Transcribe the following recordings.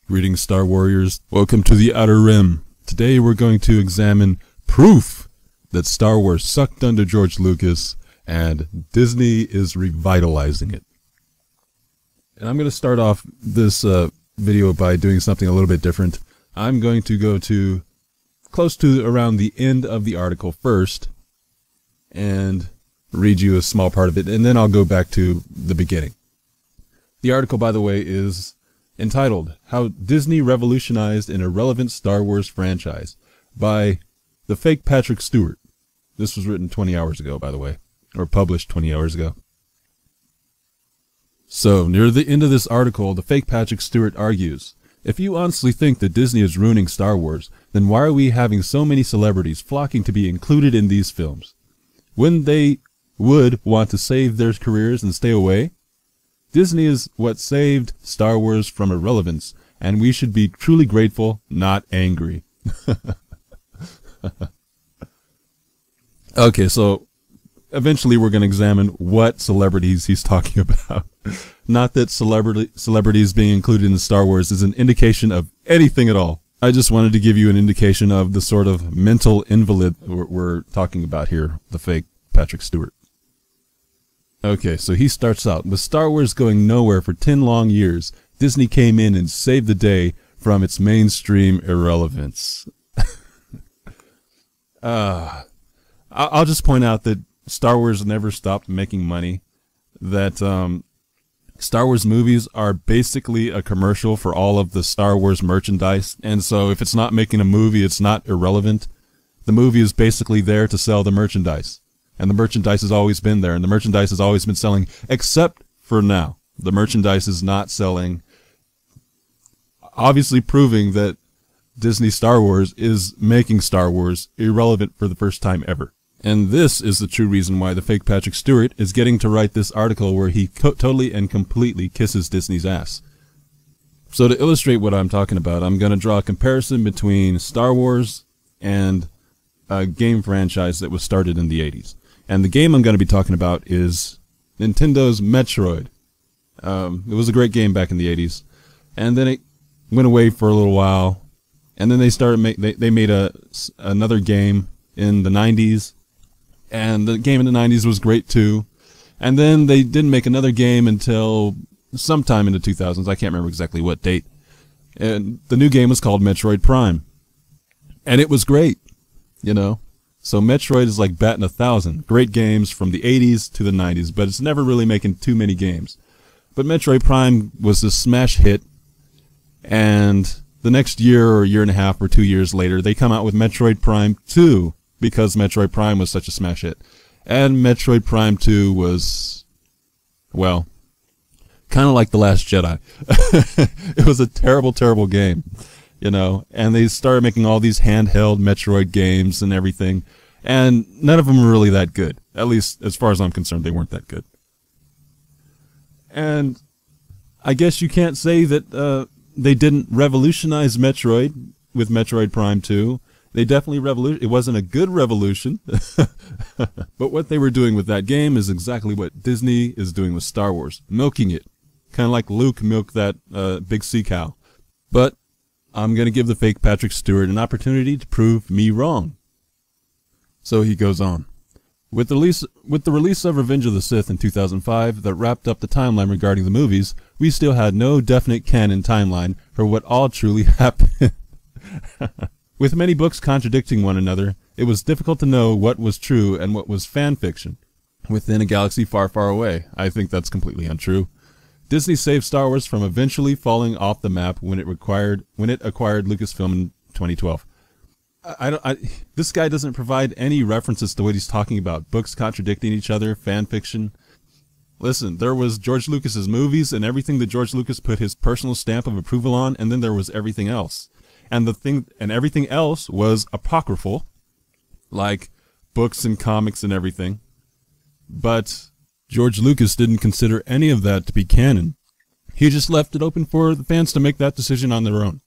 Greetings, Star Warriors. Welcome to the Outer Rim. Today we're going to examine proof that Star Wars sucked under George Lucas and Disney is revitalizing it. And I'm going to start off this video by doing something a little bit different. I'm going to go to close to around the end of the article first and read you a small part of it, and then I'll go back to the beginning. The article, by the way, is entitled, How Disney Revolutionized an Irrelevant Star Wars Franchise by the fake Patrick Stewart. This was written 20 hours ago, by the way, or published 20 hours ago. So, near the end of this article, the fake Patrick Stewart argues, if you honestly think that Disney is ruining Star Wars, then why are we having so many celebrities flocking to be included in these films? When they would want to save their careers and stay away? Disney is what saved Star Wars from irrelevance, and we should be truly grateful, not angry. Okay, so eventually we're going to examine what celebrities he's talking about. Not that celebrities being included in Star Wars is an indication of anything at all. I just wanted to give you an indication of the sort of mental invalid we're talking about here, the fake Patrick Stewart. Okay, so he starts out, with Star Wars going nowhere for 10 long years, Disney came in and saved the day from its mainstream irrelevance. I'll just point out that Star Wars never stopped making money, that Star Wars movies are basically a commercial for all of the Star Wars merchandise, and so if it's not making a movie, it's not irrelevant. The movie is basically there to sell the merchandise. And the merchandise has always been there, and the merchandise has always been selling, except for now. The merchandise is not selling, obviously proving that Disney Star Wars is making Star Wars irrelevant for the first time ever. And this is the true reason why the fake Patrick Stewart is getting to write this article where he totally and completely kisses Disney's ass. So to illustrate what I'm talking about, I'm going to draw a comparison between Star Wars and a game franchise that was started in the 80s. And the game I'm going to be talking about is Nintendo's Metroid. It was a great game back in the 80s. And then it went away for a little while. And then they started they made another game in the 90s. And the game in the 90s was great too. And then they didn't make another game until sometime in the 2000s. I can't remember exactly what date. And the new game was called Metroid Prime. And it was great, you know. So Metroid is like batting 1,000. Great games from the 80s to the 90s, but it's never really making too many games. But Metroid Prime was a smash hit, and the next year or year and a half or 2 years later, they come out with Metroid Prime 2, because Metroid Prime was such a smash hit. And Metroid Prime 2 was, well, kind of like The Last Jedi. It was a terrible, terrible game. You know, and they started making all these handheld Metroid games and everything, and none of them were really that good. At least, as far as I'm concerned, they weren't that good. And I guess you can't say that they didn't revolutionize Metroid with Metroid Prime 2. They definitely it wasn't a good revolution, but what they were doing with that game is exactly what Disney is doing with Star Wars, milking it. Kind of like Luke milked that big sea cow. But I'm going to give the fake Patrick Stewart an opportunity to prove me wrong. So he goes on. With the release of Revenge of the Sith in 2005 that wrapped up the timeline regarding the movies, we still had no definite canon timeline for what all truly happened. With many books contradicting one another, it was difficult to know what was true and what was fan fiction. Within a galaxy far, far away. I think that's completely untrue. Disney saved Star Wars from eventually falling off the map when it acquired Lucasfilm in 2012. This guy doesn't provide any references to what he's talking about. Books contradicting each other, fan fiction. Listen, there was George Lucas's movies and everything that George Lucas put his personal stamp of approval on, and then there was everything else. And everything else was apocryphal, like books and comics and everything. But George Lucas didn't consider any of that to be canon. He just left it open for the fans to make that decision on their own.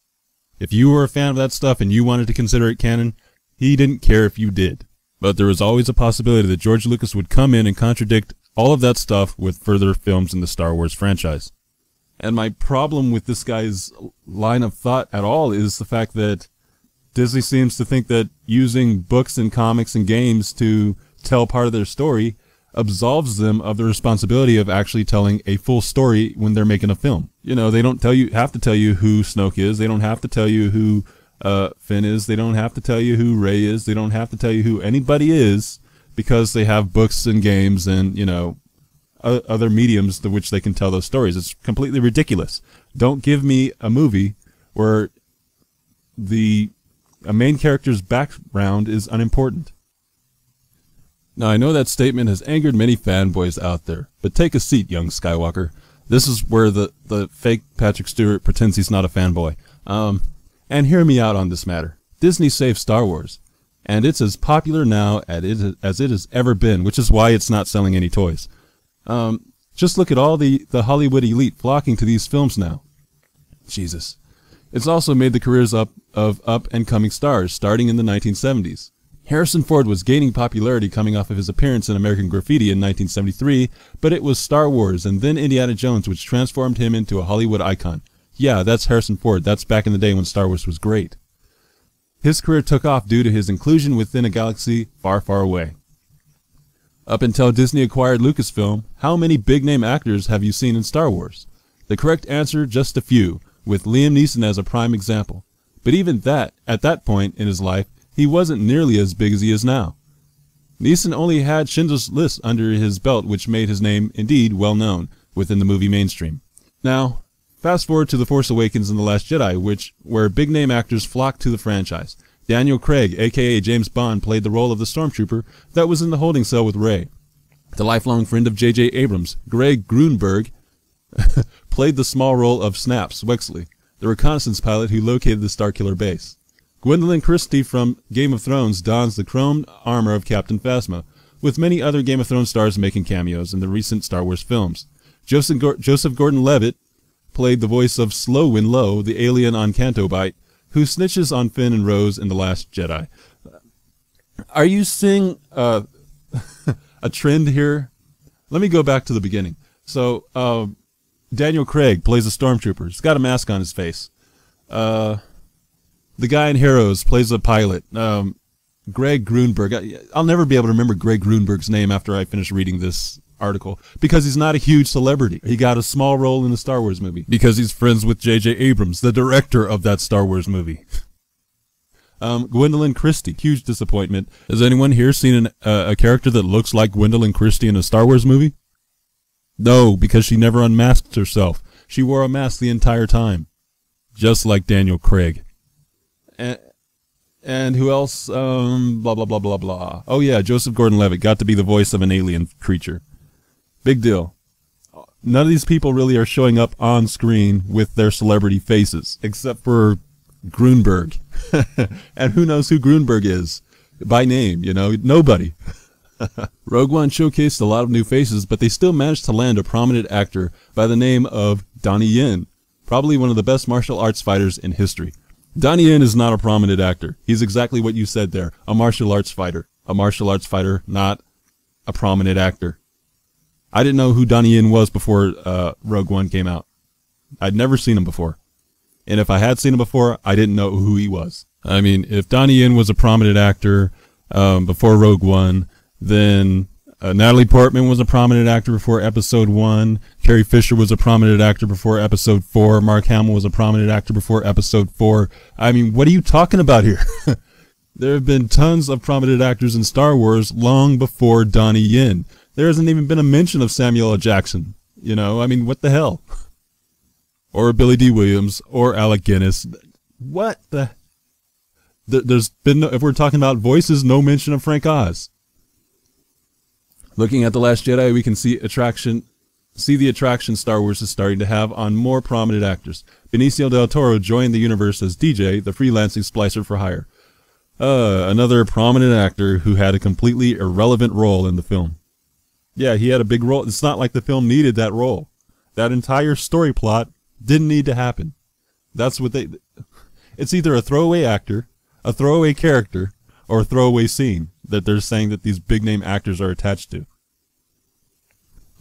If you were a fan of that stuff and you wanted to consider it canon, he didn't care if you did. But there was always a possibility that George Lucas would come in and contradict all of that stuff with further films in the Star Wars franchise. And my problem with this guy's line of thought at all is the fact that Disney seems to think that using books and comics and games to tell part of their story absolves them of the responsibility of actually telling a full story when they're making a film. You know, they don't have to tell you who Snoke is. They don't have to tell you who Finn is. They don't have to tell you who Rey is. They don't have to tell you who anybody is because they have books and games and, you know, other mediums to which they can tell those stories. It's completely ridiculous. Don't give me a movie where a main character's background is unimportant. Now, I know that statement has angered many fanboys out there, but take a seat, young Skywalker. This is where the fake Patrick Stewart pretends he's not a fanboy. And hear me out on this matter. Disney saved Star Wars, and it's as popular now as it has ever been, which is why it's not selling any toys. Just look at all the Hollywood elite flocking to these films now. Jesus. It's also made the careers of up-and-coming stars, starting in the 1970s. Harrison Ford was gaining popularity coming off of his appearance in American Graffiti in 1973, but it was Star Wars and then Indiana Jones which transformed him into a Hollywood icon. Yeah, that's Harrison Ford. That's back in the day when Star Wars was great. His career took off due to his inclusion within a galaxy far, far away. Up until Disney acquired Lucasfilm, how many big-name actors have you seen in Star Wars? The correct answer, just a few, with Liam Neeson as a prime example. But even that, at that point in his life, he wasn't nearly as big as he is now. Neeson only had Schindler's List under his belt, which made his name, indeed, well known within the movie mainstream. Now, fast forward to The Force Awakens and The Last Jedi, where big-name actors flocked to the franchise. Daniel Craig, a.k.a. James Bond, played the role of the stormtrooper that was in the holding cell with Rey. The lifelong friend of J.J. Abrams, Greg Grunberg, played the small role of Snaps Wexley, the reconnaissance pilot who located the Starkiller base. Gwendolyn Christie from Game of Thrones dons the chromed armor of Captain Phasma, with many other Game of Thrones stars making cameos in the recent Star Wars films. Joseph Gordon-Levitt played the voice of Slow Win Low, the alien on Canto Bight, who snitches on Finn and Rose in The Last Jedi. Are you seeing a trend here? Let me go back to the beginning. So, Daniel Craig plays a stormtrooper. He's got a mask on his face. The guy in Heroes plays a pilot. Greg Grunberg. I'll never be able to remember Greg Grunberg's name after I finish reading this article because he's not a huge celebrity. He got a small role in the Star Wars movie because he's friends with J.J. Abrams, the director of that Star Wars movie. Gwendolyn Christie, huge disappointment. Has anyone here seen a character that looks like Gwendolyn Christie in a Star Wars movie? No, because she never unmasked herself. She wore a mask the entire time, just like Daniel Craig. And who else? Blah, blah, blah, blah, blah. Oh, yeah, Joseph Gordon-Levitt got to be the voice of an alien creature. Big deal. None of these people really are showing up on screen with their celebrity faces, except for Grunberg. And who knows who Grunberg is? By name, you know, nobody. Rogue One showcased a lot of new faces, but they still managed to land a prominent actor by the name of Donnie Yen, probably one of the best martial arts fighters in history. Donnie Yen is not a prominent actor. He's exactly what you said there, a martial arts fighter. A martial arts fighter, not a prominent actor. I didn't know who Donnie Yen was before Rogue One came out. I'd never seen him before. And if I had seen him before, I didn't know who he was. I mean, if Donnie Yen was a prominent actor before Rogue One, then Natalie Portman was a prominent actor before Episode 1. Carrie Fisher was a prominent actor before Episode 4. Mark Hamill was a prominent actor before Episode 4. I mean, what are you talking about here? There have been tons of prominent actors in Star Wars long before Donnie Yen. There hasn't even been a mention of Samuel L. Jackson. You know, I mean, what the hell? Or Billy D. Williams, or Alec Guinness. What the... There's been, no, if we're talking about voices, no mention of Frank Oz. Looking at The Last Jedi, we can see the attraction Star Wars is starting to have on more prominent actors. Benicio del Toro joined the universe as DJ, the freelancing splicer for hire. Another prominent actor who had a completely irrelevant role in the film. Yeah, he had a big role. It's not like the film needed that role. That entire story plot didn't need to happen. That's what they... It's either a throwaway actor, a throwaway character, or a throwaway scene that they're saying that these big-name actors are attached to.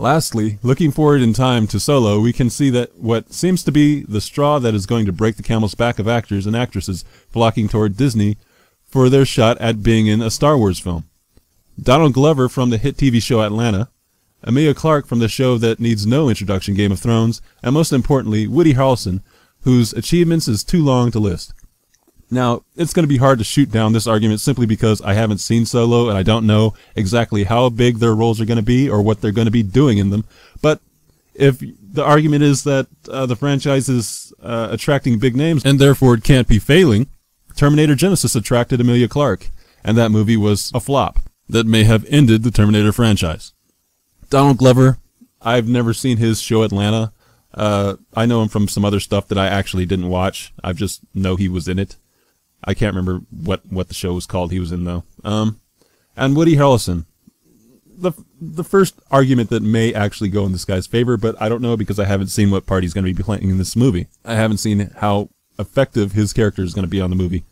Lastly, looking forward in time to Solo, we can see that what seems to be the straw that is going to break the camel's back of actors and actresses flocking toward Disney for their shot at being in a Star Wars film. Donald Glover from the hit TV show Atlanta, Emilia Clarke from the show that needs no introduction, Game of Thrones, and most importantly, Woody Harrelson, whose achievements is too long to list. Now, it's going to be hard to shoot down this argument simply because I haven't seen Solo and I don't know exactly how big their roles are going to be or what they're going to be doing in them. But if the argument is that the franchise is attracting big names and therefore it can't be failing, Terminator Genisys attracted Emilia Clarke, and that movie was a flop that may have ended the Terminator franchise. Donald Glover, I've never seen his show Atlanta. I know him from some other stuff that I actually didn't watch. I just know he was in it. I can't remember what the show was called he was in, though. And Woody Harrelson. The first argument that may actually go in this guy's favor, but I don't know because I haven't seen what part he's going to be playing in this movie. I haven't seen how effective his character is going to be on the movie.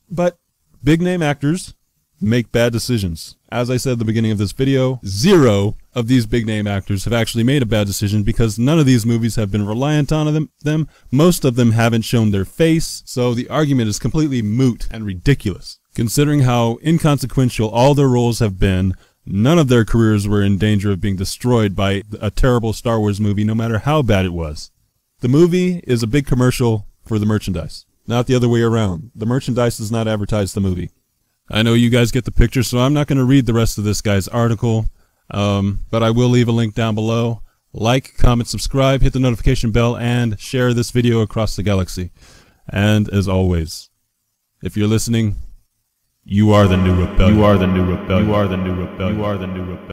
But big name actors make bad decisions. As I said at the beginning of this video, 0 of these big name actors have actually made a bad decision because none of these movies have been reliant on them. Most of them haven't shown their face, so the argument is completely moot and ridiculous. Considering how inconsequential all their roles have been, none of their careers were in danger of being destroyed by a terrible Star Wars movie, no matter how bad it was. The movie is a big commercial for the merchandise, not the other way around. The merchandise does not advertise the movie. I know you guys get the picture, so I'm not going to read the rest of this guy's article, but I will leave a link down below. Like, comment, subscribe, hit the notification bell, and share this video across the galaxy. And as always, if you're listening, you are the new rebellion. You are the new rebellion. You are the new rebellion. You are the new rebellion.